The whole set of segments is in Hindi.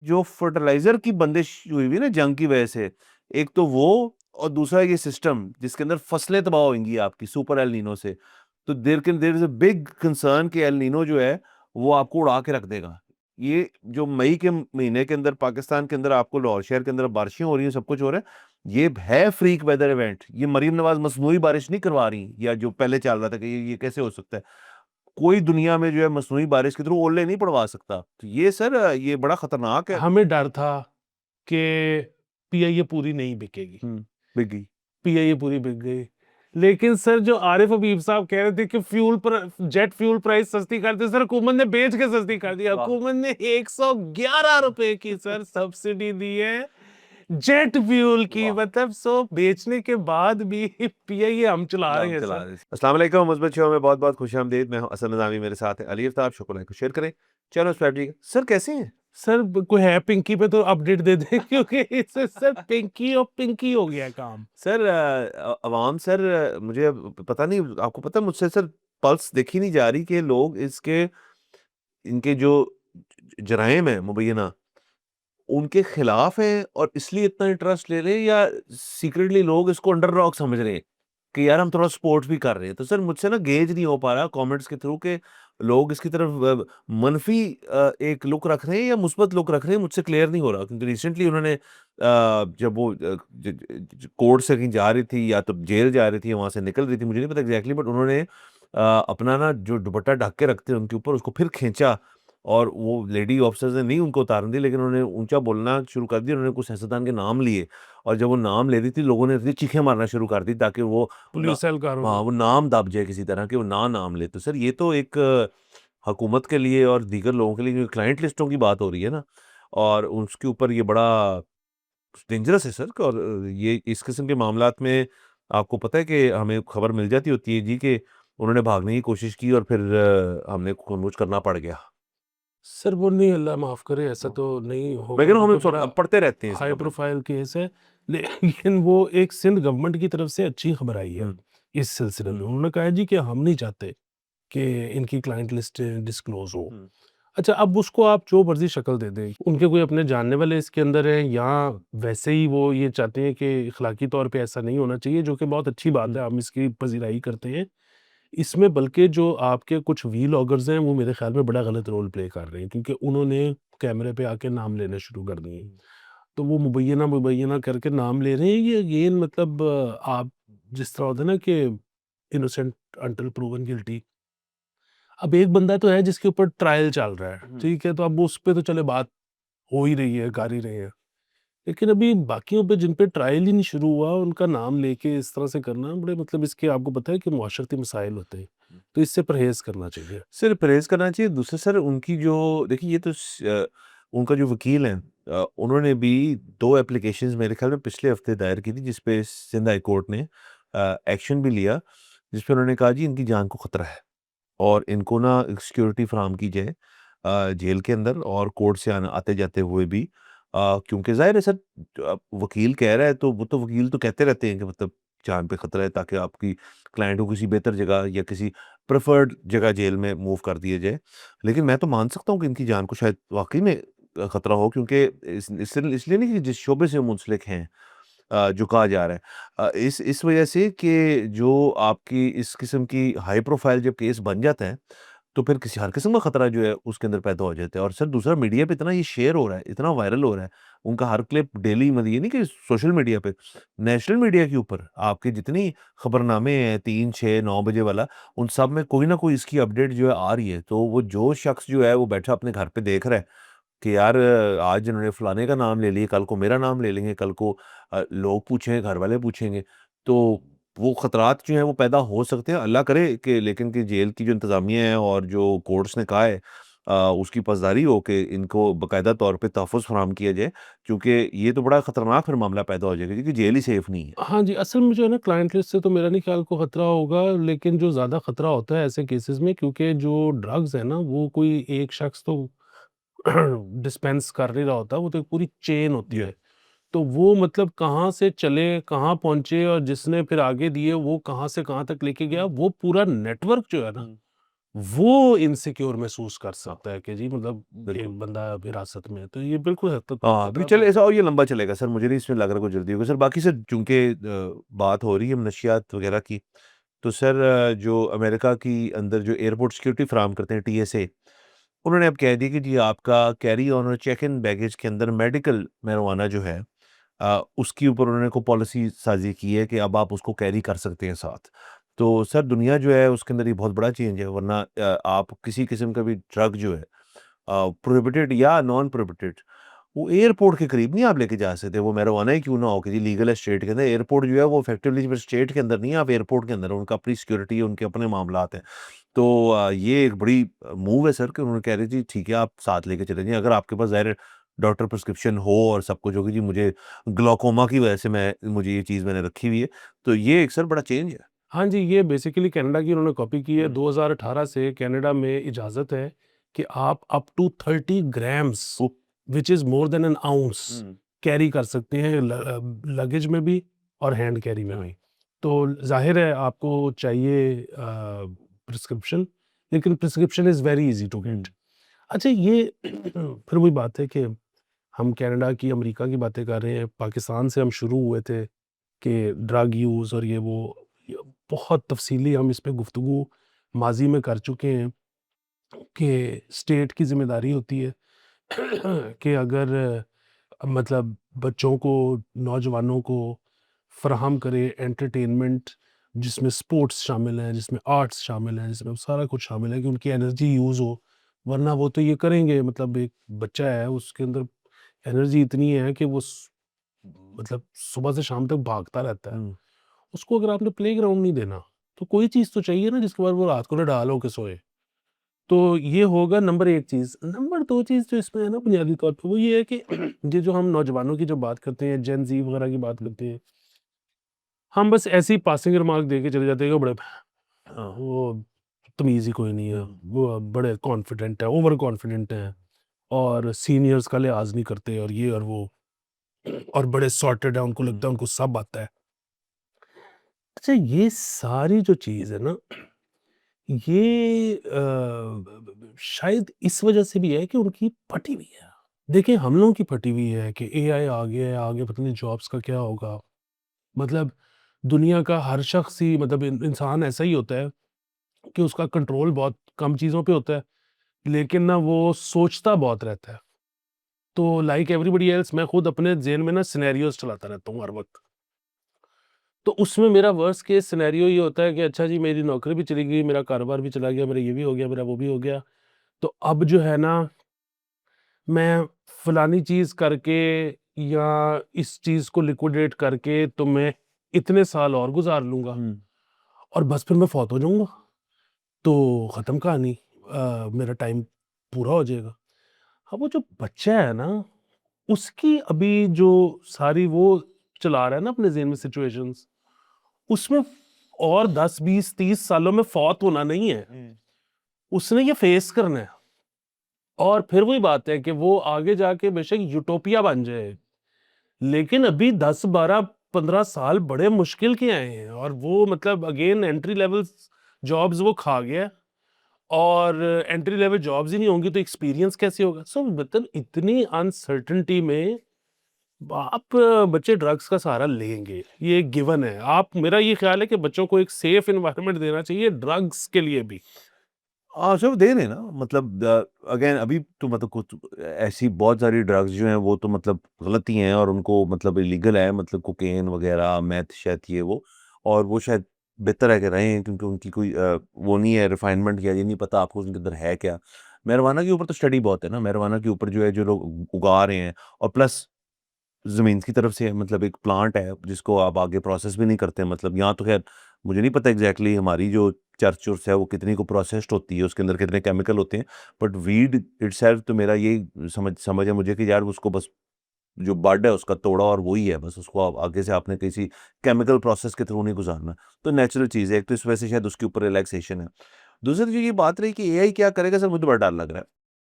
जो फर्टिलाइजर की बंदिश हुई हुई ना जंग की वजह से, एक तो वो, और दूसरा ये सिस्टम जिसके अंदर फसलें तबाह होंगी आपकी सुपर एल नीनो से। तो there is a big concern कि एल नीनो जो है वो आपको उड़ा के रख देगा। ये जो मई के महीने के अंदर पाकिस्तान के अंदर आपको लाहौर शहर के अंदर बारिशें हो रही हैं, सब कुछ हो रहा है, ये है फ्रीक वेदर इवेंट। ये मरीम नवाज मसनूई बारिश नहीं करवा रही, या जो पहले चल रहा था कि ये कैसे हो सकता है। कोई दुनिया में जो है मसनूई बारिश के थ्रू ओले नहीं पड़वा सकता। तो ये सर, ये बड़ा खतरनाक है। हमें डर था कि पीआईए पूरी नहीं बिकेगी, बिग पीआईए पूरी बिक गई। लेकिन सर जो आरिफ हबीब साहब कह रहे थे कि जेट फ्यूल प्राइस सस्ती कर दी, सर हुकूमत ने बेच के सस्ती कर दी। हुकूमत ने 111 रुपए की सर सब्सिडी दी है जेट फ्यूल की, मतलब सो बेचने के बाद भी पीआईए हम चला रहे हैं सर। अस्सलाम वालेकुम, मुस्बत शो में बहुत बहुत खुश आमदीद। मैं हूं असद नज़ामी, मेरे साथ है अली आफ्ताब। शुक्र है, शेयर करें चैनल सब्सक्राइब कीजिए। सर कैसे हैं? सर कोई है पिंकी पे तो अपडेट दे दे क्योंकि इससे सर पिंकी और पिंकी हो गया काम। सर अवाम सर, मुझे अब पता नहीं, आपको पता है मुझसे सर पल्स देखी नहीं जा रही कि लोग इसके, इनके जो जराइम है मुबैना उनके खिलाफ है और इसलिए इतना इंटरेस्ट ले रहे हैं, या सीक्रेटली लोग इसको अंडर रॉक समझ रहे हैं कि यार हम थोड़ा सपोर्ट भी कर रहे हैं। तो सर मुझसे ना गेज नहीं हो पा रहा कमेंट्स के थ्रू के लोग इसकी तरफ मनफी एक लुक रख रहे हैं या मुस्बत लुक रख रहे हैं, मुझसे क्लियर नहीं हो रहा। क्योंकि रिसेंटली उन्होंने जब वो कोर्ट से कहीं जा रही थी या तो जेल जा रही थी, वहां से निकल रही थी, मुझे नहीं पता एग्जैक्टली, बट उन्होंने अपना ना जो दुपट्टा ढक के रखते हैं उनके ऊपर, उसको फिर खींचा, और वो लेडी ऑफिसर्स ने नहीं उनको उतारने दी, लेकिन उन्होंने ऊंचा बोलना शुरू कर दिया। उन्होंने कुछ सियासतदान के नाम लिए, और जब वो नाम ले रही थी लोगों ने ऐसी चीखें मारना शुरू कर दी ताकि वो ना, पुलिस एहलकार हाँ, वो नाम दब जाए किसी तरह के, वो नाम ले। तो सर ये तो एक हुकूमत के लिए और दीगर लोगों के लिए जो क्लाइंट लिस्टों की बात हो रही है ना, और उसके ऊपर ये बड़ा डेंजरस है सर। और ये इस किस्म के मामलात में आपको पता है कि हमें खबर मिल जाती होती है जी कि उन्होंने भागने की कोशिश की और फिर हमने कुछ करना पड़ गया। सर वो नहीं, अल्लाह माफ करे, ऐसा तो नहीं मैं होगा कह रहा हूँ क्योंकि हम बड़ा पढ़ते रहते हैं इस हाई खबर। प्रोफाइल केस है। लेकिन वो एक सिंध गवर्नमेंट की तरफ से अच्छी खबर आई है हम्म इस सिलसिले में। हम्म उन्होंने कहा है जी कि हम नहीं चाहते कि इनकी क्लाइंट लिस्ट डिस्क्लोज हो। हम्म अच्छा, अब उसको आप जो मर्जी शक्ल दे दें, उनके कोई अपने जानने वाले इसके अंदर हैं या वैसे ही वो ये चाहते हैं कि इखलाकी तौर पे ऐसा नहीं होना चाहिए, जो कि बहुत अच्छी बात है, हम इसकी पजीराई करते हैं। इसमें बल्कि जो आपके कुछ व्लॉगर्स हैं वो मेरे ख्याल में बड़ा गलत रोल प्ले कर रहे हैं, क्योंकि उन्होंने कैमरे पे आके नाम लेने शुरू कर दिए। तो वो मुबैना मुबैना करके नाम ले रहे हैं। ये अगेन मतलब आप जिस तरह होता है ना कि इनोसेंट अंटिल प्रूवन गिल्टी। अब एक बंदा तो है जिसके ऊपर ट्रायल चल रहा है, ठीक है, तो अब उस पे तो चले बात हो ही रही है, कर ही रहे हैं। लेकिन अभी बाकियों पे जिन पे ट्रायल ही नहीं शुरू हुआ, उनका नाम लेके इस तरह से करना बड़े, मतलब इसके आपको पता है कि मुआशरती मसाइल होते हैं, तो इससे परहेज करना चाहिए। सर परहेज करना चाहिए। दूसरा सर, उनकी जो, देखिए ये तो उनका जो वकील है, उन्होंने भी दो एप्लीकेशंस मेरे ख्याल में पिछले हफ्ते दायर की थी, जिसपे सिंध हाई कोर्ट ने एक्शन भी लिया, जिसपे उन्होंने कहा जी इनकी जान को खतरा है और इनको ना सिक्योरिटी फराहम की जाए जेल के अंदर और कोर्ट से आते जाते हुए भी। क्योंकि जाहिर है सर, वकील कह रहा है तो वो तो वकील तो कहते रहते हैं कि मतलब जान पे खतरा है, ताकि आपकी क्लाइंट को किसी बेहतर जगह या किसी प्रेफर्ड जगह जेल में मूव कर दिया जाए। लेकिन मैं तो मान सकता हूँ कि इनकी जान को शायद वाकई में खतरा हो, क्योंकि इसलिए नहीं कि जिस शोबे से वो मुंसलिक हैं, जो कहा जा रहा है, इस वजह से कि जो आपकी इस किस्म की हाई प्रोफाइल जब केस बन जाता है, तो फिर किसी हर किस्म का खतरा जो है उसके अंदर पैदा हो जाता है। और सर दूसरा, मीडिया पे इतना ये शेयर हो रहा है, इतना वायरल हो रहा है, उनका हर क्लिप डेली, मतलब ये नहीं कि सोशल मीडिया पे, नेशनल मीडिया के ऊपर आपके जितनी खबरनामे हैं 3 6 9 बजे वाला, उन सब में कोई ना कोई इसकी अपडेट जो है आ रही है। तो वो जो शख्स जो है वो बैठा अपने घर पे देख रहा है कि यार आज इन्होंने फलाने का नाम ले लिया, कल को मेरा नाम ले लेंगे, कल को लोग पूछेंगे, घर वाले पूछेंगे, तो वो खतरात जो हैं वो पैदा हो सकते हैं। अल्लाह करे कि, लेकिन कि जेल की जो इंतज़ामिया है और जो कोर्ट्स ने कहा है उसकी पासदारी हो कि इनको बाकायदा तौर पे तहफ़्फ़ुज़ फराहम किया जाए, क्योंकि ये तो बड़ा ख़तरनाक फिर मामला पैदा हो जाएगा, क्योंकि जेल ही सेफ़ नहीं है। हाँ जी, असल में जो है ना, क्लाइंट लिस्ट से तो मेरा नहीं ख्याल को खतरा होगा, लेकिन जो ज़्यादा खतरा होता है ऐसे केसेस में, क्योंकि जो ड्रग्स है ना, वो कोई एक शख्स तो डिस्पेंस कर नहीं रहा होता, वो तो एक पूरी चेन होती जी। है। तो वो मतलब कहाँ से चले, कहाँ पहुँचे और जिसने फिर आगे दिए वो कहाँ से कहाँ तक लेके गया, वो पूरा नेटवर्क जो है ना, वो इनसिक्योर महसूस कर हाँ, सकता है कि जी मतलब बिल्कुल। एक बंदा हिरासत में है, तो ये बिल्कुल हद तक हाँ, अभी खतरा चले तो ऐसा और ये लंबा चलेगा सर, मुझे नहीं इसमें लग रहा कोई जल्दी होगी सर। बाकी सर चूँकि बात हो रही है नशियात वगैरह की, तो सर जो अमेरिका की अंदर जो एयरपोर्ट सिक्योरिटी फराहम करते हैं टीएसए, उन्होंने अब कह दिया कि जी आपका कैरी ऑन और चेक इन बैगेज के अंदर मेडिकल marijuana जो है उसके ऊपर उन्होंने को पॉलिसी साज़ी की है कि अब आप उसको कैरी कर सकते हैं साथ। तो सर दुनिया जो है उसके अंदर ये बहुत बड़ा चेंज है, वरना आप किसी किस्म का भी ड्रग जो है प्रोहिबिटेड या नॉन प्रोहिबिटेड वो एयरपोर्ट के करीब नहीं आप लेके जा सकते। वो marijuana ही क्यों ना हो कि जी लीगल है स्टेट के अंदर, एयरपोर्ट जो है वो इफेक्टिवली स्टेट के अंदर नहीं है, आप एयरपोर्ट के अंदर हैं, उनका अपनी सिक्योरिटी है, उनके अपने मामलात हैं। तो ये एक बड़ी मूव है सर कि उन्होंने कह रही थी ठीक है आप साथ लेके चले जाइए, अगर आपके पास ज़ाहिर है डॉक्टर प्रिस्क्रिप्शन हो और सब कुछ हो कि जी मुझे ग्लाकोमा की वजह से मुझे ये चीज़ मैंने रखी हुई है, तो ये एक सर बड़ा चेंज है। हाँ जी, ये बेसिकली कनाडा की उन्होंने कॉपी की है। हुँ। 2018 से कनाडा में इजाज़त है कि आप up to 30 grams oh! Which is more than an ounce हुँ, कैरी कर सकते हैं लगेज में भी और हैंड कैरी में हाँ, भी। तो ज़ाहिर है आपको चाहिए प्रिस्क्रिप्शन, लेकिन prescription is very easy to get. हुँ, अच्छा ये फिर वही बात है कि हम कनाडा की, अमेरिका की बातें कर रहे हैं, पाकिस्तान से हम शुरू हुए थे कि ड्रग यूज़ और ये बहुत तफ़सीली हम इस पे गुफ्तगू माज़ी में कर चुके हैं कि स्टेट की ज़िम्मेदारी होती है कि अगर मतलब बच्चों को, नौजवानों को फ़राहम करे एंटरटेनमेंट जिसमें स्पोर्ट्स शामिल हैं, जिसमें आर्ट्स शामिल हैं, जिसमें सारा कुछ शामिल है कि उनकी एनर्जी यूज़ हो। वरना वो तो ये करेंगे, मतलब एक बच्चा है उसके अंदर एनर्जी इतनी है कि वो मतलब सुबह से शाम तक भागता रहता है। हुँ, उसको अगर आपने प्लेग्राउंड नहीं देना, तो कोई चीज़ तो चाहिए ना जिसके बाद वो रात को ना ढाल होके सोए। तो ये होगा नंबर 1 चीज़। नंबर 2 चीज़ जो इसमें है ना बुनियादी तौर पे वो ये है कि ये जो हम नौजवानों की जो बात करते हैं, जेन ज़ी वगैरह की बात हुँ, करते हैं, हम बस ऐसे ही पासिंग रिमार्क दे के चले जाते हैं कि बड़े वो तमीज़ ही कोई नहीं है, हुँ, वो बड़े कॉन्फिडेंट है, ओवर कॉन्फिडेंट हैं और सीनियर्स का लिहाज़ नहीं करते और ये और वो और बड़े सॉर्टेड हैं, उनको लगता हुँ, है उनको सब आता है। अच्छा ये सारी जो चीज़ है ना, ये शायद इस वजह से भी है कि उनकी फटी हुई है। देखिए हम लोगों की फटी हुई है कि एआई आ गया है, आगे पता नहीं जॉब्स का क्या होगा। मतलब दुनिया का हर शख्स ही मतलब इंसान ऐसा ही होता है कि उसका कंट्रोल बहुत कम चीज़ों पे होता है, लेकिन ना वो सोचता बहुत रहता है। तो लाइक एवरीबॉडी एल्स मैं खुद अपने ज़हन में ना सिनेरियोज़ चलाता रहता हूँ हर वक़्त। तो उसमें मेरा वर्स्ट केस सिनेरियो ये होता है कि अच्छा जी मेरी नौकरी भी चली गई, मेरा कारोबार भी चला गया, मेरा ये भी हो गया, मेरा वो भी हो गया। तो अब जो है ना, मैं फलानी चीज़ करके या इस चीज़ को लिक्विडेट करके तो मैं इतने साल और गुज़ार लूँगा हुँ, और बस फिर मैं फ़ौत हो जाऊँगा। तो ख़त्म कहानी मेरा टाइम पूरा हो जाएगा। अब वो जो बच्चा है ना, उसकी अभी जो सारी वो चला रहा है ना अपने ज़हन में सिचुएशंस, उसमें और 10, 20, 30 सालों में फ़ौत होना नहीं है। हुँ, उसने ये फ़ेस करना है और फिर वही बात है कि वो आगे जाके बेशक यूटोपिया बन जाए, लेकिन अभी 10, 12, 15 साल बड़े मुश्किल के आए हैं और वो मतलब अगेन एंट्री लेवल जॉब्स वो खा गया है और एंट्री लेवल जॉब्स ही नहीं होंगी तो एक्सपीरियंस कैसे होगा? सो मतलब इतनी अनसर्टेनिटी में आप बच्चे ड्रग्स का सहारा लेंगे, ये एक गिवन है। आप मेरा ये ख़्याल है कि बच्चों को एक सेफ एनवायरनमेंट देना चाहिए ड्रग्स के लिए भी। सर वो दे रहे हैं ना, मतलब अगेन अभी तो मतलब कुछ ऐसी बहुत सारी ड्रग्स जो हैं वो तो मतलब गलत ही हैं और उनको मतलब इलीगल है, मतलब कोकेन वगैरह, मैथ शैथ ये वो, और वो शायद बेहतर है कि रहें क्योंकि उनकी कोई वो नहीं है रिफाइनमेंट, या ये नहीं पता आपको उनके अंदर है क्या। marijuana के ऊपर तो स्टडी बहुत है ना, marijuana के ऊपर जो है जो लोग उगा रहे हैं, और प्लस ज़मीन की तरफ से मतलब एक प्लांट है जिसको आप आगे प्रोसेस भी नहीं करते, मतलब यहाँ तो ख़ैर मुझे नहीं पता एग्ज़ैक्टली हमारी जो चर्च-वर्च है वो कितनी को प्रोसेस्ड होती है, उसके अंदर कितने केमिकल होते हैं। बट वीड इटसेल्फ तो मेरा यही समझ समझ है मुझे कि यार उसको बस जो बड है उसका तोड़ा और वो ही है, बस उसको आप आगे से आपने किसी केमिकल प्रोसेस के थ्रू नहीं गुज़ारना। तो नेचुरल चीज़ है, एक तो इस वजह से शायद उसके ऊपर रिलैक्सेशन है। दूसरी जो ये बात रही कि एआई क्या करेगा, सर मुझे बड़ा डर लग रहा है।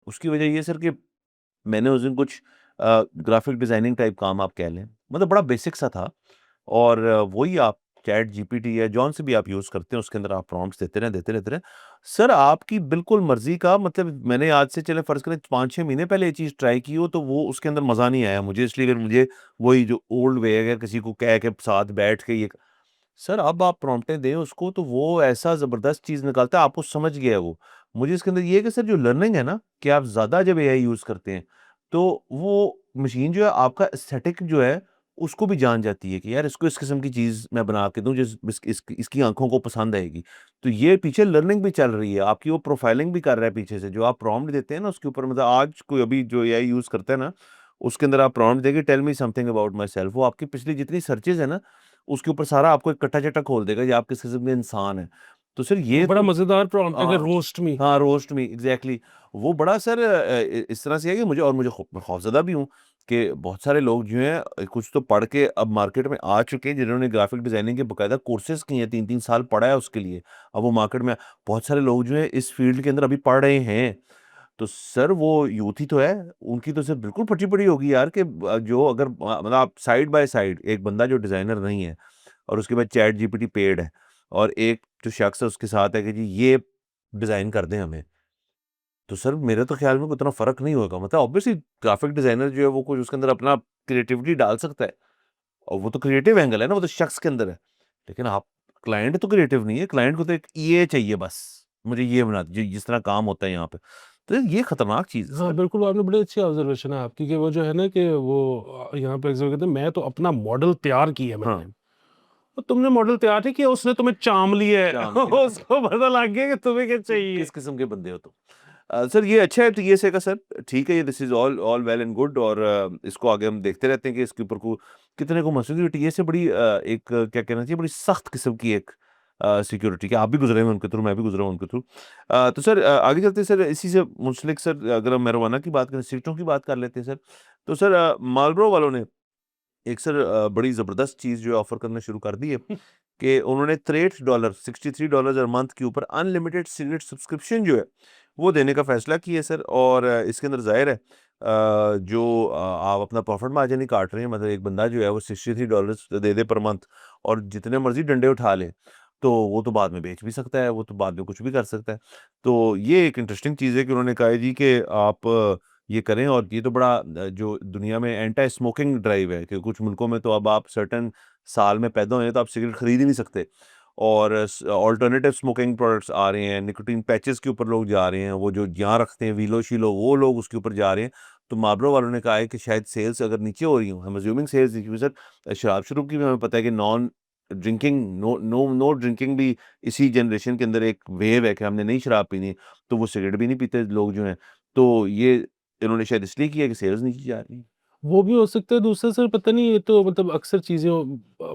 उसकी वजह ये है सर कि मैंने उस दिन कुछ ग्राफ़िक डिज़ाइनिंग टाइप काम आप कह लें, मतलब बड़ा बेसिक सा था, और वही आप चैट जीपीटी या जॉन से भी आप यूज़ करते हैं, उसके अंदर आप प्रॉम्प्ट्स देते रहें। सर आपकी बिल्कुल मर्ज़ी का, मतलब मैंने आज से चलें फ़र्ज़ करें 5-6 महीने पहले ये चीज़ ट्राई की हो, तो वो उसके अंदर मज़ा नहीं आया मुझे, इसलिए अगर मुझे वही जो ओल्ड वे है, अगर किसी को कह के साथ बैठ के ये सर अब आप प्रॉम्प्टें दें उसको, तो वो ऐसा ज़बरदस्त चीज़ निकालता है, आपको समझ गया है वो। मुझे इसके अंदर ये है कि सर जो लर्निंग है ना, कि आप ज़्यादा जब एआई यूज़ करते हैं, तो वो मशीन जो है आपका एस्थेटिक जो है, उसको भी जान जाती है कि यार इसको इस किस्म की चीज़ मैं बना के दूँ जिस इसकी आँखों को पसंद आएगी। तो ये पीछे लर्निंग भी चल रही है, आपकी वो प्रोफाइलिंग भी कर रहा है पीछे से, जो आप प्रॉम्प्ट देते हैं ना उसके ऊपर, मतलब आज कोई अभी जो एआई यूज़ करता है ना, उसके अंदर आप प्रॉम्प्ट देके tell me something about myself, वो आपकी पिछली जितनी सर्चेज़ है ना, उसके ऊपर सारा आपको एक कट्टा-चट्टा खोल देगा, ये आप किस किस्म के इंसान हैं। तो सर वो ये बड़ा तो मज़ेदार प्रॉम्प्ट है कि हाँ, रोस्ट मी। हाँ, रोस्ट मी एग्ज़ैक्टली। वो बड़ा सर इस तरह से है कि मुझे मैं खौफ़ज़दा भी हूँ कि बहुत सारे लोग जो हैं कुछ तो पढ़ के अब मार्केट में आ चुके हैं, जिन्होंने ग्राफ़िक डिज़ाइनिंग के बाकायदा कोर्सेज़ किए हैं, 3-3 साल पढ़ा है उसके लिए। अब वो मार्केट में बहुत सारे लोग जो हैं इस फ़ील्ड के अंदर अभी पढ़ रहे हैं। तो सर वो यूथ ही तो है, उनकी तो सर बिल्कुल फटी पड़ी होगी यार कि जो अगर मतलब आप साइड बाय साइड एक बंदा जो डिज़ाइनर नहीं है और उसके बाद चैट जीपीटी पेड है और एक जो शख्स है उसके साथ है कि जी ये डिज़ाइन कर दें हमें। तो सर मेरे तो ख़्याल में उतना फ़र्क नहीं होगा। मतलब ऑब्वियसली ग्राफ़िक डिज़ाइनर जो है वो कुछ उसके अंदर अपना क्रिएटिविटी डाल सकता है और वो तो क्रिएटिव एंगल है ना, वो तो शख्स के अंदर है। लेकिन आप क्लाइंट तो क्रिएटिव नहीं है, क्लाइंट को तो एक ये चाहिए बस, मुझे ये बना दीजिए जिस तरह काम होता है यहाँ पे। तो ये खतरनाक चीज़ है हाँ, सर। बिल्कुल, आपने बड़ी अच्छी ऑब्ज़र्वेशन है आपकी कि वो जो है ना कि वो यहाँ पे अक्सर कहते हैं मैं तो अपना मॉडल तैयार किया है मैंने। हाँ, तो तुमने मॉडल तैयार नहीं किया, उसने तुम्हें चाम लिया है। चाम के उसको पता लग गया कि तुम्हें क्या कि चाहिए। किस किस्म के बंदे हो तुम। सर ये अच्छा है टीएसए का सर, ठीक है, ये this is all all well and good और इसको आगे हम देखते रहते हैं कि इसके ऊपर को कितने को मसले टीएसए बड़ी एक क्या कहना चाहिए, बड़ी सख्त किस्म की एक सिक्योरिटी के आप भी गुज़रे हैं उनके थ्रू, मैं भी गुज़रा हूँ उनके थ्रू। तो सर आगे चलते हैं सर, इसी से मुंसलिक सर अगर हम marijuana की बात करें, सिगरेटों की बात कर लेते हैं सर। तो सर मार्लबोरो वालों ने एक सर बड़ी ज़बरदस्त चीज़ जो है ऑफ़र करना शुरू कर दी है कि उन्होंने $63 $63 हर मंथ के ऊपर अनलिमिटेड सिगरेट सब्सक्रिप्शन जो है, वो देने का फ़ैसला किया है सर और इसके अंदर ज़ाहिर है जो आप अपना प्रॉफ़िट मार्जिन ही काट रहे हैं, मतलब एक बंदा जो है वो $63 दे दे पर मंथ और जितने मर्ज़ी डंडे उठा ले, तो वो तो बाद में बेच भी सकता है, वो तो बाद में कुछ भी कर सकता है। तो ये एक इंटरेस्टिंग चीज़ है कि उन्होंने कहा है जी कि आप ये करें और ये तो बड़ा जो दुनिया में एंटी स्मोकिंग ड्राइव है कि कुछ मुल्कों में तो अब आप सर्टेन साल में पैदा हुए हैं तो आप सिगरेट खरीद ही नहीं सकते और ऑल्टरनेटिव स्मोकिंग प्रोडक्ट्स आ रहे हैं, निकोटीन पैचेस के ऊपर लोग जा रहे हैं, वो जो यहाँ रखते हैं वीलो शीलो वो लोग उसके ऊपर जा रहे हैं। तो मार्लबोरो वालों ने कहा है कि शायद सेल्स अगर नीचे हो रही हो, हम अज्यूमिंग सेल्स, क्योंकि सर शराब शुरू की भी हमें पता है कि नॉन ड्रिंकिंग नो ड्रिंकिंग भी इसी जनरेशन के अंदर एक वेव है कि हमने नहीं शराब पीनी, तो वो सिगरेट भी नहीं पीते लोग जो हैं। तो ये इन्होंने शायद इसलिए किया कि सेल्स नीचे जा रही हैं। वो भी हो सकता है, दूसरा सर पता नहीं, ये तो मतलब अक्सर चीज़ें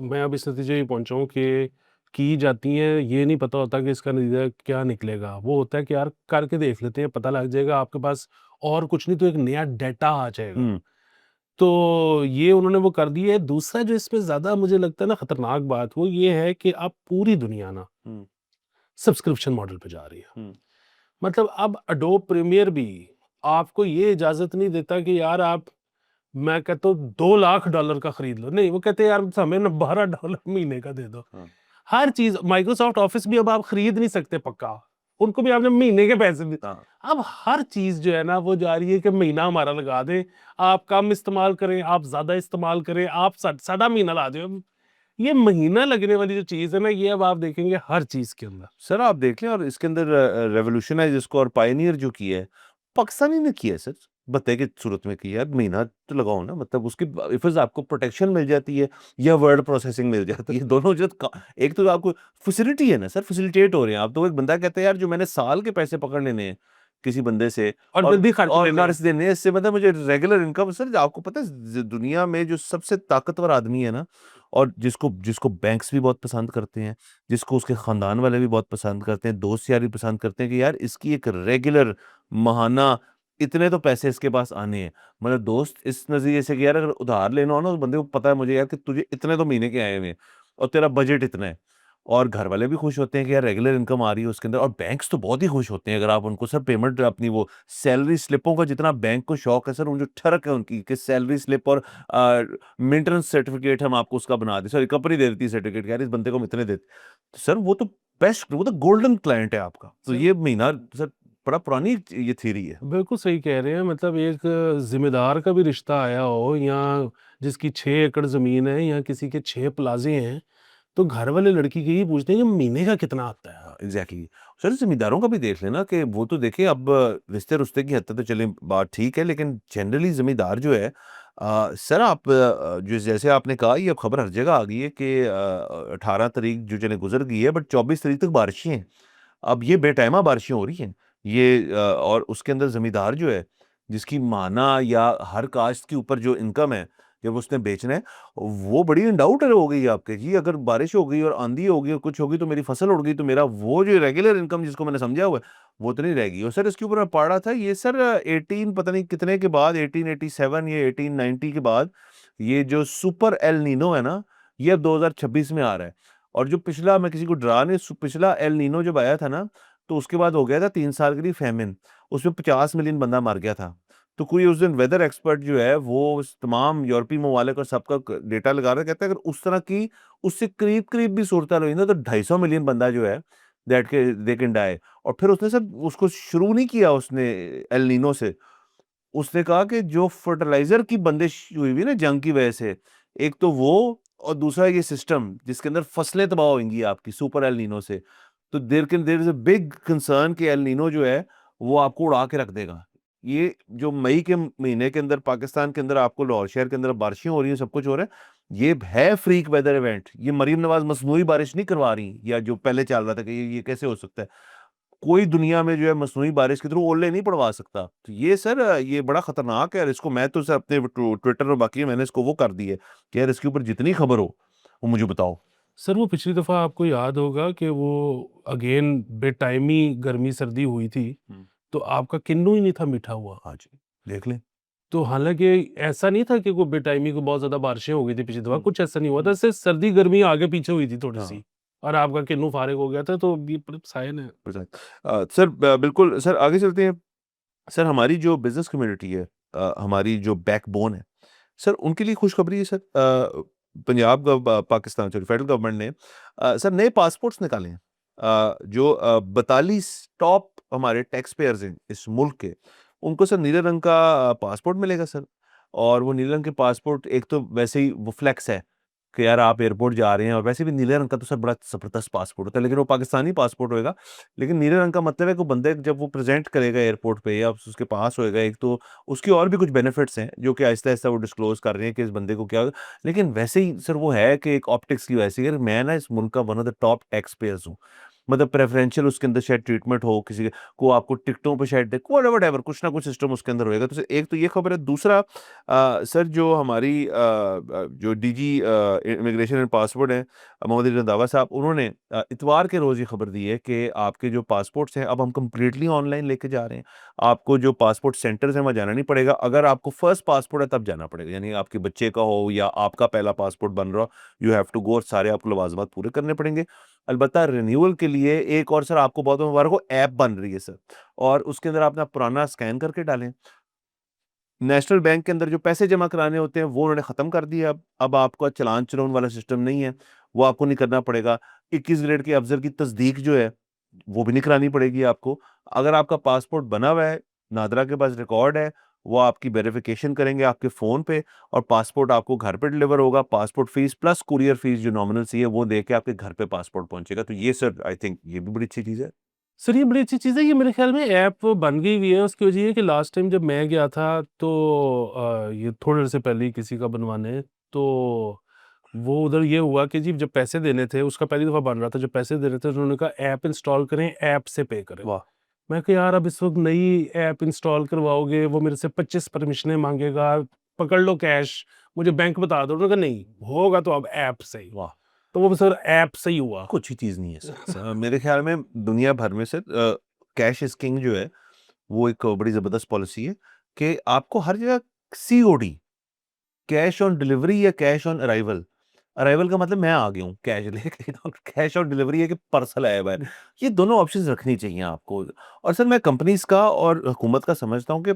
मैं अब इस नतीजे पे पहुँचा हूँ कि की जाती हैं, ये नहीं पता होता कि इसका नतीजा क्या निकलेगा। वो होता है कि यार करके देख लेते हैं, पता लग जाएगा आपके पास और कुछ नहीं तो एक नया डेटा आ जाएगा। हुँ, तो ये उन्होंने वो कर दिया है। दूसरा जो इसमें ज़्यादा मुझे लगता है ना खतरनाक बात, वो ये है कि अब पूरी दुनिया ना हुँ, सब्सक्रिप्शन मॉडल पे जा रही है। हुँ, मतलब अब एडोब प्रीमियर भी आपको ये इजाज़त नहीं देता कि यार आप, मैं कहता हूँ $2 लाख का खरीद लो। नहीं, वो कहते हैं यार हमें ना $12 महीने का दे दो। हाँ, हर चीज़ माइक्रोसॉफ्ट ऑफ़िस भी अब आप खरीद नहीं सकते पक्का। उनको भी आपने महीने के पैसे भी, हाँ। अब हर चीज़ जो है ना वो जा रही है कि महीना हमारा लगा दें। आप कम इस्तेमाल करें, आप ज़्यादा इस्तेमाल करें, आप साडा महीना ला दें। ये महीना लगने वाली जो चीज़ है ना, ये अब आप देखेंगे हर चीज़ के अंदर। सर आप देख लें और इसके अंदर रेवोल्यूशनाइज़ इसको और पायनियर जो किया है, पाकिस्तानी ने किया है सर। भत्ते की सूरत में किया है, महीना तो लगाओ ना, मतलब उसकी इफ़ज़ आपको प्रोटेक्शन मिल जाती है या वर्ड प्रोसेसिंग मिल जाती है। दोनों जो का एक तो आपको फैसिलिटी है ना सर, फैसिलिटेट हो रहे हैं आप। तो एक बंदा कहता है यार जो मैंने साल के पैसे पकड़ लेने हैं किसी बंदे से और जल्दी खर्च और लेने हैं। कर्ज देने हैं, इससे मतलब मुझे रेगुलर इनकम। सर आपको पता है दुनिया में जो सबसे ताकतवर आदमी है ना और जिसको जिसको बैंक्स भी बहुत पसंद करते हैं, जिसको उसके खानदान वाले भी बहुत पसंद करते हैं, दोस्त यार भी पसंद करते हैं कि यार इसकी एक रेगुलर माहाना इतने तो पैसे इसके पास आने हैं। मतलब दोस्त इस नज़रिए से कि यार अगर उधार लेना हो ना, उस बंदे को पता है मुझे यार कि तुझे इतने तो महीने के आए हुए हैं और तेरा बजट इतना है। और घर वाले भी खुश होते हैं कि यार रेगुलर इनकम आ रही है उसके अंदर, और बैंक्स तो बहुत ही खुश होते हैं अगर आप उनको सर पेमेंट अपनी वो सैलरी स्लिपों का जितना बैंक को शौक है सर, उन जो ठरक है उनकी कि सैलरी स्लिप और मेंटेनेंस सर्टिफिकेट हम आपको उसका बना दें, सॉरी कंपनी दे देती है सर्टिफिकेट, यार इस बंदे को हम इतने देते, तो सर वो तो बेस्ट, वो तो गोल्डन क्लाइंट है आपका। तो सर ये महीना सर बड़ा पुरानी ये थ्योरी है। बिल्कुल सही कह रहे हैं, मतलब एक ज़िम्मेदार का भी रिश्ता आया हो, या जिसकी 6 एकड़ ज़मीन है या किसी के 6 प्लाज़े हैं, तो घर वाले लड़की के ही पूछते हैं कि महीने का कितना आता है? हाँ, एग्ज़ैक्टली। सर ज़मींदारों का भी देख लेना कि वो तो देखिए अब रिश्ते-रुश्ते की हद तक तो चलिए बात ठीक है, लेकिन जनरली ज़मींदार जो है सर आप जो जैसे आपने कहा ये अब खबर हर जगह आ गई है कि 18 तारीख जो चले गुज़र गई है, बट 24 तारीख तक बारिशें हैं। अब ये बेटैमा बारिशें हो रही हैं। ये और उसके अंदर ज़मींदार जो है, जिसकी माना या हर काश्त के ऊपर जो इनकम है, जब उसने बेचना है, वो बड़ी इन डाउट हो गई है आपके। जी, अगर बारिश हो गई और आँधी हो गई और कुछ हो गई तो मेरी फसल उड़ गई, तो मेरा वो जो रेगुलर इनकम जिसको मैंने समझा हुआ है, वो तो नहीं रहेगी। और सर इसके ऊपर मैं पढ़ रहा था, ये सर 18 पता नहीं कितने के बाद 1887 या 1890 के बाद, ये जो सुपर एल नीनो है ना, ये अब 2026 में आ रहा है। और जो पिछला, मैं किसी को डरा नहीं, पिछला एल नीनो जब आया था ना, तो उसके बाद हो गया था 3 साल के लिए फैमिन। उसमें 50 मिलियन बंदा मर गया था। तो कोई उस दिन वेदर एक्सपर्ट जो है वो उस तमाम यूरोपीय ममालिक और सबका डेटा लगा रहा है, कहता है अगर उस तरह की उससे करीब-करीब भी सूरत-हाल हुई ना, तो 250 मिलियन बंदा जो है दैट के दे कैन डाई। और फिर उसने सर उसको शुरू नहीं किया उसने एल नीनो से। उसने कहा कि जो फर्टिलाइज़र की बंदिश हुई हुई ना जंग की वजह से, एक तो वो और दूसरा ये सिस्टम जिसके अंदर फसलें तबाह होंगी आपकी सुपर एल नीनो से। तो there is a big concern कि एल नीनो जो है, वो आपको उड़ा के रख देगा। ये जो मई के महीने के अंदर पाकिस्तान के अंदर आपको लाहौर शहर के अंदर बारिशें हो रही हैं, सब कुछ हो रहा है, ये है फ्रीक वेदर इवेंट। ये मरीम नवाज़ मसनूई बारिश नहीं करवा रही, या जो पहले चल रहा था कि ये कैसे हो सकता है। कोई दुनिया में जो है मसनूई बारिश के थ्रू ओले नहीं पड़वा सकता। तो ये सर ये बड़ा खतरनाक है, और इसको मैं तो सर अपने ट्विटर और बाकी मैंने इसको वो कर दी है कि यार इसके ऊपर जितनी खबर हो, वो मुझे बताओ। सर वो पिछली दफ़ा आपको याद होगा कि वो अगेन बेटाइमी गर्मी-सर्दी हुई थी, हुँ। तो आपका किन्नू ही नहीं था मीठा हुआ। हाँ जी, देख लें। तो हालाँकि ऐसा नहीं था कि वो बेटाइमी को बहुत ज़्यादा बारिशें हो गई थी पिछली दफ़ा, हुँ, कुछ ऐसा नहीं हुआ था, हुँ। सिर्फ़ सर्दी-गर्मी आगे-पीछे हुई थी हाँ, थोड़ी-सी, और आपका किन्नू फ़ारिग हो गया था, तो ये बड़े साइन है। सर बिल्कुल सर आगे चलते हैं। सर हमारी जो बिज़नेस कम्युनिटी है, हमारी जो बैकबोन है, सर उनके लिए खुशखबरी है sir. Punjab Pakistan sorry federal government ने सर नए पासपोर्ट्स निकाले हैं। जो 42 टॉप हमारे टैक्स पेयर्स हैं इस मुल्क के, उनको सर नीले रंग का पासपोर्ट मिलेगा सर। और वो नीले रंग के पासपोर्ट, एक तो वैसे ही वो फ्लेक्स है कि यार आप एयरपोर्ट जा रहे हैं, और वैसे भी नीले रंग का तो सर बड़ा ज़बरदस्त पासपोर्ट होता है, लेकिन वो पाकिस्तानी पासपोर्ट होएगा। लेकिन नीले रंग का मतलब है कि बंदे जब वो प्रेज़ेंट करेगा एयरपोर्ट पे या उसके पास होएगा, एक तो उसकी और भी कुछ बेनिफिट्स हैं जो कि आहिस्ता-आहिस्ता वो डिस्क्लोज़ कर रहे हैं कि इस बंदे को क्या होगा। लेकिन वैसे ही सर वो है कि एक ऑप्टिक्स की वजह से, यार मैं ना इस मुल्क का one of the top tax payers हूँ। मतलब प्रेफ़रेंशियल उसके अंदर शायद ट्रीटमेंट हो, किसी को आपको टिकटों पे शायद व्हाटएवर कुछ ना कुछ सिस्टम उसके अंदर होएगा। तो एक तो ये खबर है। दूसरा सर जो हमारी जो डीजी इमिग्रेशन एंड पासपोर्ट हैं, मोहम्मद इज़ रंधावा साहब, उन्होंने इतवार के रोज़ ये खबर दी है कि आपके जो पासपोर्ट्स हैं अब हम कंप्लीटली ऑनलाइन लेके जा रहे हैं। आपको जो पासपोर्ट सेंटर्स हैं वहाँ जाना नहीं पड़ेगा। अगर आपको फर्स्ट पासपोर्ट है तब जाना पड़ेगा, यानी आपके बच्चे का हो या आपका पहला पासपोर्ट बन रहा हो, यू हैव टू गो, और सारे आपको लवाज़मात पूरे करने पड़ेंगे। अलबत्ता रिन्यूअल के लिए एक और सर आपको बहुत मुबारक हो, ऐप बन रही है सर, और उसके अंदर अपना पुराना स्कैन करके डालें। नेशनल बैंक के अंदर जो पैसे जमा कराने होते हैं वो उन्होंने ख़त्म कर दिए अब आपका चालान चलान वाला सिस्टम नहीं है, वो आपको नहीं करना पड़ेगा। 21 ग्रेड के अफ़ज़ल की तस्दीक जो है, वो भी नहीं करानी पड़ेगी आपको। अगर आपका पासपोर्ट बना हुआ है, नादरा के पास रिकॉर्ड है, वो आपकी वेरिफ़िकेशन करेंगे आपके फ़ोन पे, और पासपोर्ट आपको घर पे डिलीवर होगा। Passport fees plus courier fees जो नॉमिनल सी है, वो दे के आपके घर पे पासपोर्ट पहुँचेगा। तो ये सर आई थिंक ये भी बड़ी अच्छी चीज़ है। सर ये बड़ी अच्छी चीज़ है, ये मेरे ख़्याल में ऐप बन गई हुई है, उसकी वजह ये है कि लास्ट टाइम जब मैं गया था तो ये थोड़े देर से पहले ही किसी का बनवाने, तो वो उधर ये हुआ कि जी जब पैसे देने थे, उसका पहली दफ़ा बन रहा था, जब पैसे देने थे उन्होंने कहा ऐप इंस्टॉल करें, ऐप से पे करें। वाह! मैं कहा यार अब इस वक़्त नई ऐप इंस्टॉल करवाओगे, वो मेरे से 25 परमिशनें माँगेगा, पकड़ लो कैश, मुझे बैंक बता दो। उन्होंने कहा नहीं, होगा तो अब ऐप से ही। वाह! तो वो सर ऐप से ही हुआ। कुछ अच्छी चीज़ नहीं है सर। मेरे ख़्याल में दुनिया भर में सर कैश इज़ किंग जो है, वो एक बड़ी ज़बरदस्त पॉलिसी है कि आपको हर जगह सीओडी, कैश ऑन डिलीवरी या कैश ऑन अराइवल, अराइवल का मतलब मैं आ गया हूँ कैश लेके, कैश और डिलीवरी है कि पार्सल आया हुआ है। ये दोनों ऑप्शंस रखनी चाहिए आपको। और सर मैं कंपनीज का और हुकूमत का समझता हूँ कि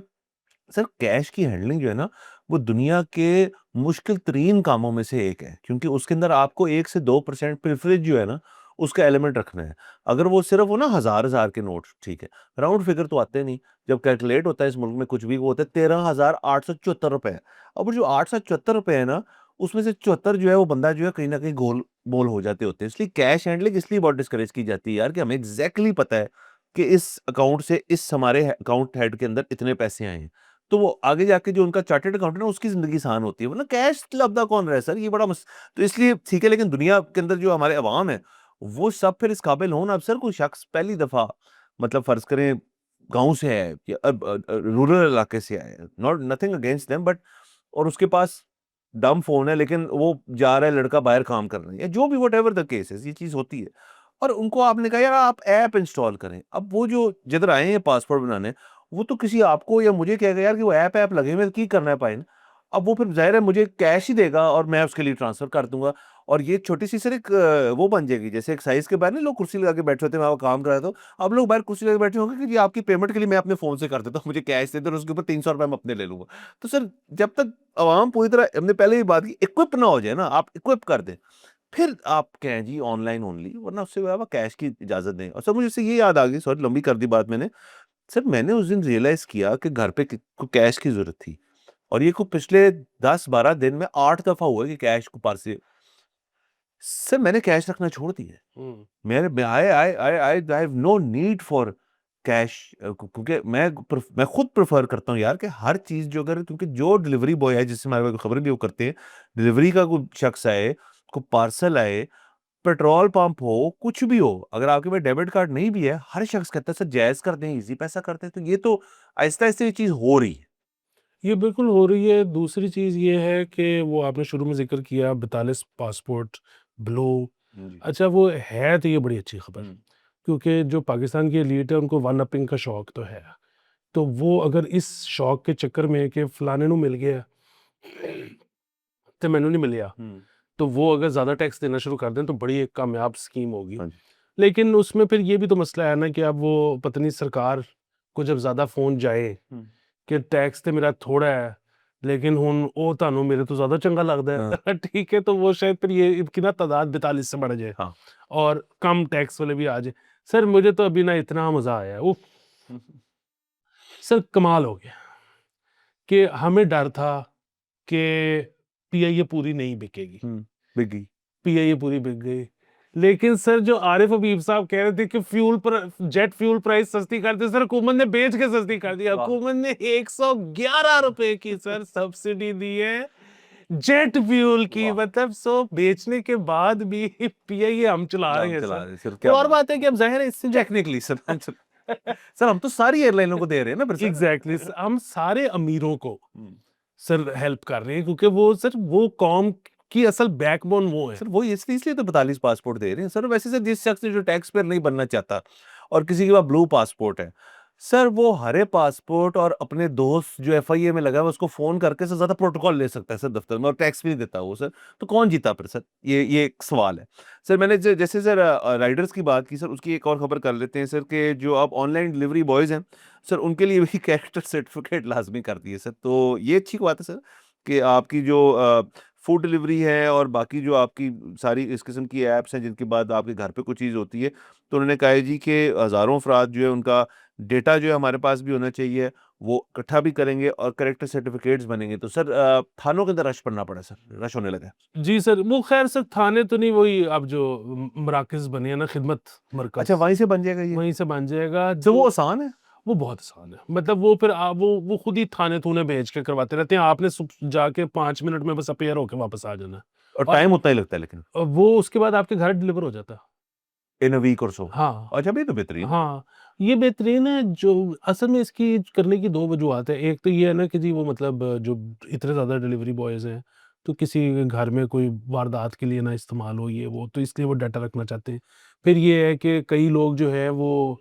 सर कैश की हैंडलिंग जो है ना, वो दुनिया के मुश्किल तरीन कामों में से एक है, क्योंकि उसके अंदर आपको 1 से 2% प्रिविलेज जो है ना, उसका एलिमेंट रखना है। अगर वो सिर्फ हो ना हज़ार-हज़ार के नोट, ठीक है, राउंड फिगर तो आते नहीं। जब कैलकुलेट होता है इस मुल्क में कुछ भी, वो होता है ₹13,874। अब वो जो ₹874 है ना, उसमें से 74 जो है वो बंदा जो है कहीं न कहीं गोल-मोल हो जाते होते हैं। इसलिए कैश हैंडलिंग इसलिए बहुत डिस्करेज की जाती है यार, कि हमें एग्ज़ैक्टली पता है कि इस अकाउंट से इस हमारे अकाउंट हेड के अंदर इतने पैसे आए हैं। तो वो आगे जाके जो उनका चार्टर्ड अकाउंटेंट है उसकी ज़िंदगी आसान होती है, वरना कैश लफड़ा कौन रहा है सर, ये बड़ा तो इसलिए ठीक है, लेकिन दुनिया के अंदर जो हमारे अवाम है, वो सब फिर इस काबिल हो ना। अब सर कोई शख्स पहली दफ़ा मतलब फ़र्ज़ करें गाँव से है या रूरल इलाके से आया है, not nothing against them, but और उसके पास डम्ब फ़ोन है, लेकिन वो जा रहा है लड़का बाहर काम करने, या जो भी व्हाटएवर द केस है, ये चीज़ होती है। और उनको आपने कहा यार आप ऐप इंस्टॉल करें। अब वो जो जिधर आए हैं पासपोर्ट बनाने, वो तो किसी आपको या मुझे कहेगा यार कि वो ऐप लगे हुए हैं, की करना है पाइन। अब वो फिर ज़ाहिर है मुझे कैश ही देगा और मैं उसके लिए ट्रांसफ़र कर दूँगा। और ये छोटी-सी सर एक वो बन जाएगी, जैसे एक्साइज़ के बाहर नहीं लोग कुर्सी लगा के बैठे होते हैं, वहाँ काम कर रहा था। अब लोग बाहर कुर्सी लगा के बैठे होंगे कि जी आपकी पेमेंट के लिए मैं अपने फ़ोन से कर देता हूँ, मुझे कैश दे दो और उसके ऊपर ₹300 मैं अपने ले लूँगा। तो सर जब तक अवाम पूरी तरह, हमने पहले ही बात की, इक्विप ना हो जाए ना, आप इक्विप कर दें, फिर आप कहें जी ऑनलाइन ओनली, वरना उससे अलावा कैश की इजाज़त दें। और सर मुझे इससे ये याद आ गई, सॉरी लंबी कर दी बात मैंने। सर मैंने उस दिन रियलाइज़ किया कि घर पे को कैश की ज़रूरत थी, और ये को पिछले 10-12 दिन में 8 दफ़ा हुआ है कि कैश को पास से सर मैंने कैश रखना छोड़ दिया है। हुँ। मेरे I have no need for cash, क्योंकि मैं खुद प्रेफ़र करता हूँ यार कि हर चीज़ जो अगर, क्योंकि जो डिलीवरी बॉय है जिससे हमारे पास खबर भी वो करते हैं, डिलीवरी का कोई शख्स आए, कोई पार्सल आए, पेट्रोल पंप हो, कुछ भी हो, अगर आपके पास डेबिट कार्ड नहीं भी है, हर शख्स कहता है सर जायज़ कर दें, ईज़ी पैसा कर दें। तो ये तो आहिस्ता-आहिस्ता ये चीज़ हो रही है। ये बिल्कुल हो रही है। दूसरी चीज़ ये है कि वो आपने शुरू में ज़िक्र किया 42 पासपोर्ट, ब्लो। जी। अच्छा वो है तो ये बड़ी अच्छी खबर, हुँ। क्योंकि जो पाकिस्तान की एलीट है उनको वन अपिंग का शौक तो है। तो वो अगर इस शौक के चक्कर में कि फलाने नू मिल गया ते मैनू नहीं मिलिया, हुँ। तो वो अगर ज़्यादा टैक्स देना शुरू कर दें तो बड़ी एक कामयाब स्कीम होगी। हाँ जी। लेकिन उसमें फिर ये भी तो मसला है ना कि अब वो पता नहीं सरकार को जब ज़्यादा फ़ोन जाए हुँ। कि टैक्स ते मेरा थोड़ा है, लेकिन हुण ਉਹ ਤੁਹਾਨੂੰ ਮੇਰੇ ਤੋਂ ज़्यादा चंगा लगदा हाँ। है ठीक है, तो वो शायद फिर ये इनकी ना तादाद 42 से बढ़ जाए हाँ। और कम टैक्स वाले भी आ जाए। सर मुझे तो अभी ना इतना मज़ा आया, उफ़! हुँ। सर कमाल हो गया कि हमें डर था कि पीआईए पूरी नहीं बिकेगी, हुँ। बिग पीआईए पूरी बिक गई। लेकिन सर जो आरिफ हबीब साहब कह रहे थे कि जेट फ्यूल प्राइस सस्ती कर दी, सर हुकूमत ने बेच के सस्ती कर दी। वाह! हुकूमत ने ₹111 की सर सब्सिडी दी है जेट फ्यूल की, वाह! मतलब सो बेचने के बाद भी पीआईए हम चला रहे नाम हैं चला सर। रहे, सर वो क्या और बात बात है कि अब ज़ाहिर है इससे जो टेक्निकली सर सर हम तो सारी एयरलाइनों को दे रहे हैं ना फिर सर। एग्ज़ैक्टली हम सारे अमीरों को हुँ। सर हेल्प कर रहे हैं, क्योंकि वो सर वो कौम की असल बैकबोन वो है। सर वही इसलिए तो 42 पासपोर्ट दे रहे हैं सर। वैसे सर जिस शख्स ने जो टैक्स पेयर नहीं बनना चाहता और किसी के पास ब्लू पासपोर्ट है, सर वो हरे पासपोर्ट और अपने दोस्त जो एफआईए में लगा है उसको फोन करके सर ज्यादा प्रोटोकॉल ले सकता है सर दफ्तर में, और टैक्स भी नहीं देता वो सर। तो कौन जीता फिर सर, ये एक सवाल है। सर मैंने जैसे सर राइडर्स की बात की सर, उसकी एक और खबर कर लेते हैं सर के जो अब ऑनलाइन डिलीवरी बॉयज हैं सर, उनके लिए भी कैरेक्टर सर्टिफिकेट लाजमी कर दिए सर। तो ये अच्छी बात है सर कि आपकी जो फूड डिलीवरी है और बाकी जो आपकी सारी इस किस्म की ऐप्स हैं जिनके बाद आपके घर पे कुछ चीज़ होती है, तो उन्होंने कहा है जी कि हज़ारों अफ़राद जो है उनका डेटा जो है हमारे पास भी होना चाहिए, वो इकट्ठा भी करेंगे और करेक्टर सर्टिफ़िकेट्स बनेंगे। तो सर थानों के अंदर रश पड़ना पड़ा सर, रश होने लगा है। जी सर, वो ख़ैर सर थाने तो नहीं, वही अब जो मराकज़ बने हैं ना, खिदमत अच्छा मरकज़, वहीं से बन जाएगा ये? वहीं से बन जाएगा तो वो जो आसान है? वो बहुत आसान है। मतलब वो फिर वो खुद ही थाने-थूने भेज के करवाते रहते हैं। आपने जाके 5 मिनट में बस अपीयर होके वापस आ जाना है। और और टाइम उतना ही लगता है लेकिन? वो उसके बाद आपके घर डिलीवर हो जाता है। इन अ वीक और सो? हाँ। अच्छा, ये तो बेहतरीन है। हाँ, ये बेहतरीन है। जो असल में इसकी करने की 2 वजूहत है। एक तो ये है ना कि जी वो मतलब जो इतने ज़्यादा डिलीवरी बॉयज़ हैं, तो किसी घर में कोई वारदात के लिए ना इस्तेमाल हो ये वो, तो इसलिए वो डाटा रखना चाहते हैं। फिर ये है कि कई लोग जो है वो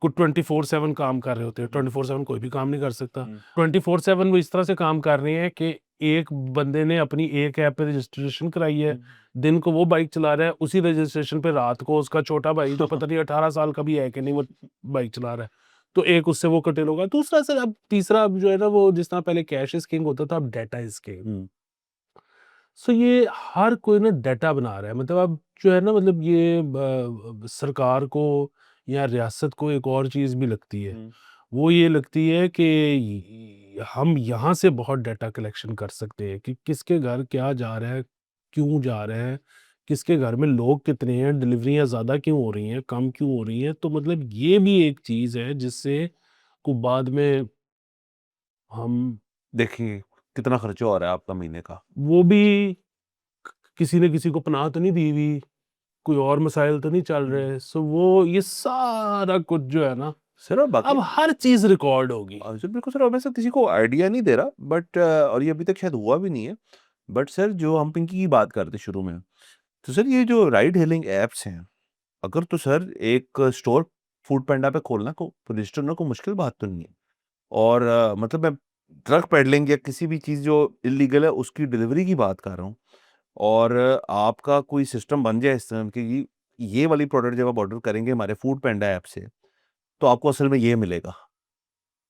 को 24/7 काम कर रहे होते हैं। हुँ, 24/7 कोई भी काम नहीं कर सकता। हुँ, 24/7 वो इस तरह से काम कर रहे हैं कि एक बंदे ने अपनी एक ऐप पे रजिस्ट्रेशन कराई है, हुँ। दिन को वो बाइक चला रहा है, उसी रजिस्ट्रेशन पे रात को उसका छोटा भाई जो पता नहीं 18 साल का भी है कि नहीं वो बाइक चला रहा है। तो एक उससे वो कर्टेल होगा। दूसरा सर अब तीसरा अब जो है ना वो जिस तरह पहले कैश इज़ किंग होता था, अब डाटा इज़ किंग। हुँ। सो ये हर कोई ना डाटा बना रहा है। मतलब अब जो है ना मतलब ये सरकार को या रियासत को एक और चीज़ भी लगती है। हुँ। वो ये लगती है कि हम यहाँ से बहुत डाटा कलेक्शन कर सकते हैं कि किसके घर क्या जा रहा है, क्यों जा रहा है, किसके घर में लोग कितने हैं, डिलीवरियाँ ज़्यादा क्यों हो रही हैं, कम क्यों हो रही हैं। तो मतलब ये भी एक चीज़ है जिससे को बाद में हम देखिए, कितना खर्चा हो रहा है आपका महीने का? वो भी किसी ने किसी को पनाह तो नहीं दी हुई, कोई और मसाइल तो नहीं चल हुँ। रहे। सो वो ये सारा कुछ जो है ना, सर और बाकी अब हर चीज़ रिकॉर्ड होगी। सर बिल्कुल सर, और मैं सर किसी को आइडिया नहीं दे रहा, बट और ये अभी तक शायद हुआ भी नहीं है। बट सर जो हम पिंकी की बात करते शुरू में, तो सर ये जो राइड हेलिंग ऐप्स हैं, अगर तो सर एक स्टोर फूड पांडा पे खोलना को रजिस्टर होना कोई मुश्किल बात तो नहीं है। और मतलब मैं ट्रक पेडलिंग या किसी भी चीज़ जो इल्लीगल है उसकी डिलीवरी की बात कर रहा हूँ। और आपका कोई सिस्टम बन जाए इस तरह कि ये वाली प्रोडक्ट जब आप ऑर्डर करेंगे हमारे फूड पांडा ऐप से, तो आपको असल में ये मिलेगा।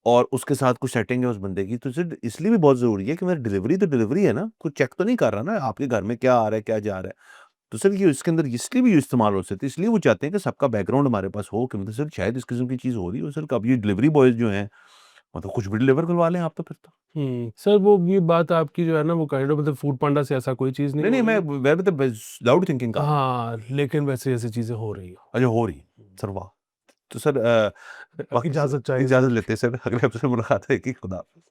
और उसके साथ कुछ सेटिंग है उस बंदे की, तो सिर्फ़ इसलिए भी बहुत ज़रूरी है कि मेरा डिलीवरी तो डिलीवरी है ना, कोई चेक तो नहीं कर रहा ना आपके घर में क्या आ रहा है, क्या जा रहा है। तो सर ये इसके अंदर इसलिए भी इस्तेमाल हो सकती है, इसलिए वो चाहते हैं कि सबका बैकग्राउंड हमारे पास हो कि मतलब सर शायद इस किस्म की चीज़ हो रही हो सर, कब ये डिलीवरी बॉयज़ जो हैं, मतलब कुछ भी डिलीवर करवा लें आप तो फिर तो। सर वो ये बात आपकी जो है ना वो काइंड ऑफ मतलब फूड पांडा से ऐसा कोई चीज़ नहीं नहीं, हो नहीं, रही। मैं मतलब लाउड थिंकिंग कर रहा हूँ। हाँ, लेकिन वैसे ऐसी चीज़ें हो रही हैं। अच्छा हो रही है, सर वाह! तो सर बाकी सर इजाज़त चाहिए इजाज़त सर। लेते हैं सर, अगले एपिसोड में मुलाकात होएगी, खुदा हाफ़िज़।